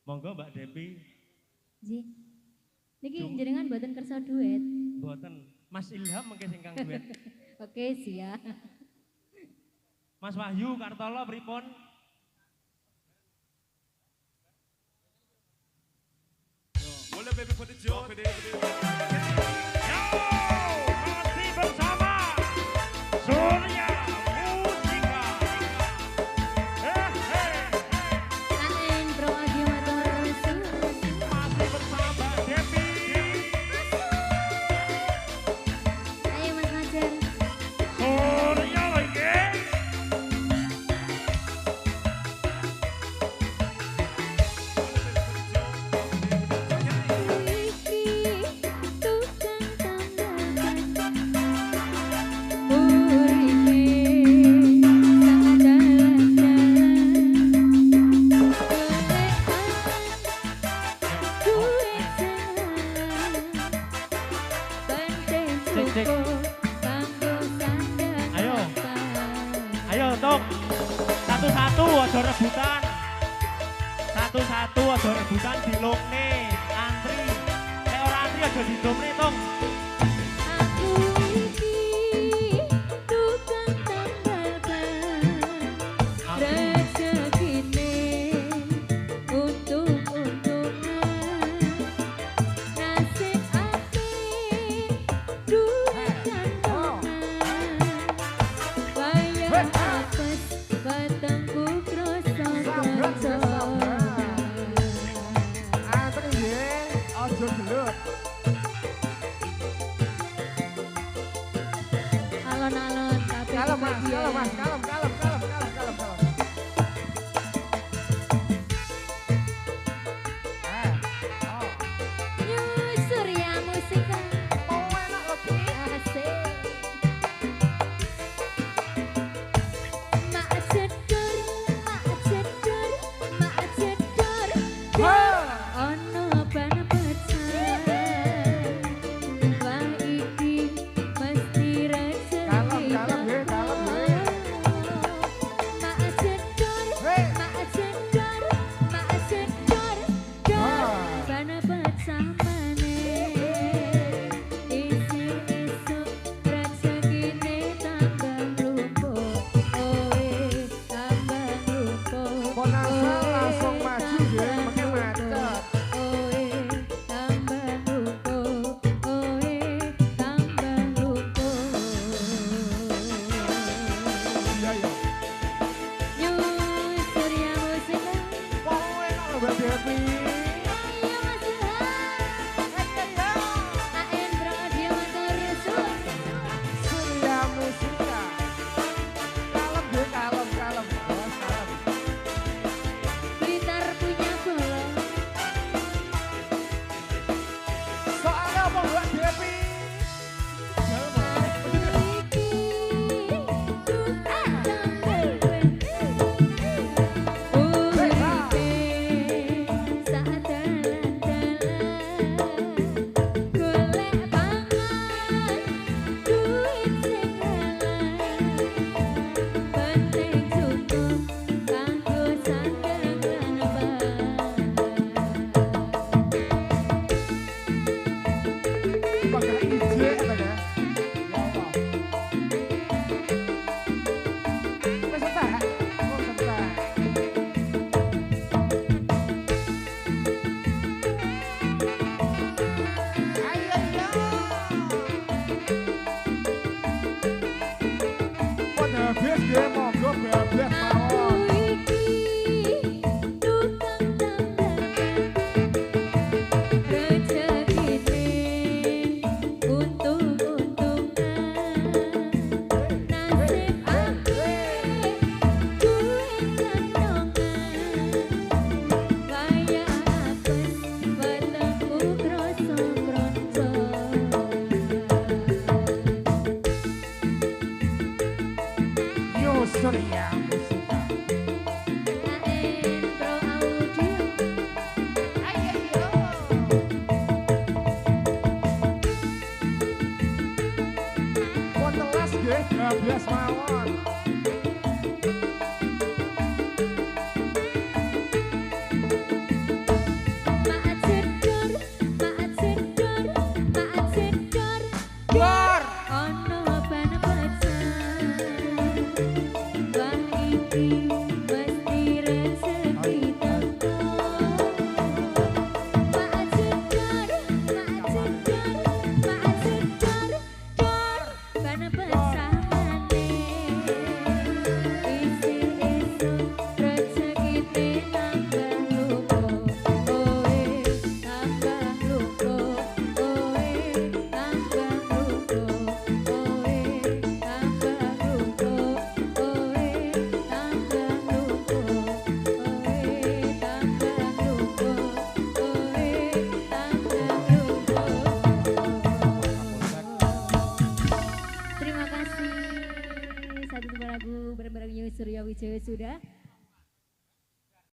Monggo Mbak Depi. Ji. Niki jenengan mboten kersa duet. Mboten. Mas Ilham mengke sing kang duet. Oke, siap. Mas Wahyu Kartolo pripun? Boleh baby put the jaw for this. Masih bersama Surya Musika. Ain Pro Adi Matur Suwun. Masih bersama Depi. Ayo Mas Majer. Surya lagi. Ayo. Ayo Tung. Satu-satu aja rebutan. Satu-satu aja rebutan dilungne. Antri. Nek ora antri aja didumne Tung. Alon-alon kabeh. Kalem mas, kalem. New Surya Musika. Mau enak lagi. Asik. Mak cedor, mak cedor, mak cedor. Ono ban pecah. Wah iki mesti rezeki. Kalem, kalem, ya. Mak cedor, mak cedor, mak cedor. Ban pecah maneh. Isuk-isuk rezekine tambah lumpuh. Oe tambah lumpuh. Ponasa langsung maju ya, makin macet. Oe tambah lumpuh. Oe tambah lumpuh. Iya, iya. New Surya Musika. Mau enak loh Mbak Devi. Ayo Mas Ilham. Ain Pro Adi Matur Suwun. Surya Musika. Kalem. Awas, kalem. Blitar punya sudah.